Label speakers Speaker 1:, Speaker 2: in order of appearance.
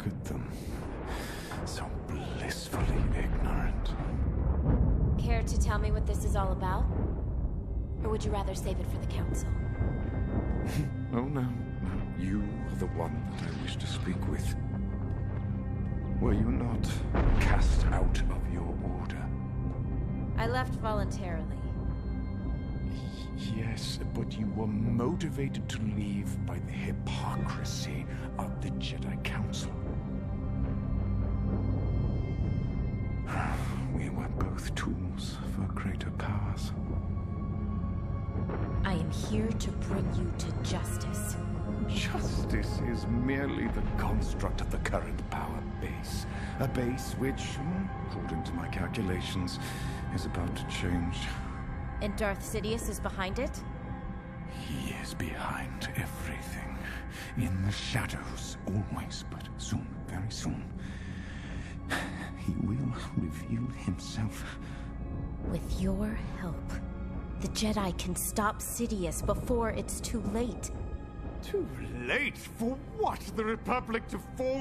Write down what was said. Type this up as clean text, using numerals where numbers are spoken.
Speaker 1: Look at them. So blissfully ignorant.
Speaker 2: Care to tell me what this is all about? Or would you rather save it for the council?
Speaker 1: Oh, no. You are the one that I wish to speak with. Were you not cast out of your order?
Speaker 2: I left voluntarily.
Speaker 1: Yes, but you were motivated to leave by the hypocrisy of the Jedi Council. We were both tools for greater powers.
Speaker 2: I am here to bring you to justice.
Speaker 1: Justice is merely the construct of the current power base. A base which, according to my calculations, is about to change.
Speaker 2: And Darth Sidious is behind it?
Speaker 1: He is behind everything. In the shadows, always, but soon, very soon, he will reveal himself.
Speaker 2: With your help, the Jedi can stop Sidious before it's too late.
Speaker 1: Too late? For what? The Republic to fall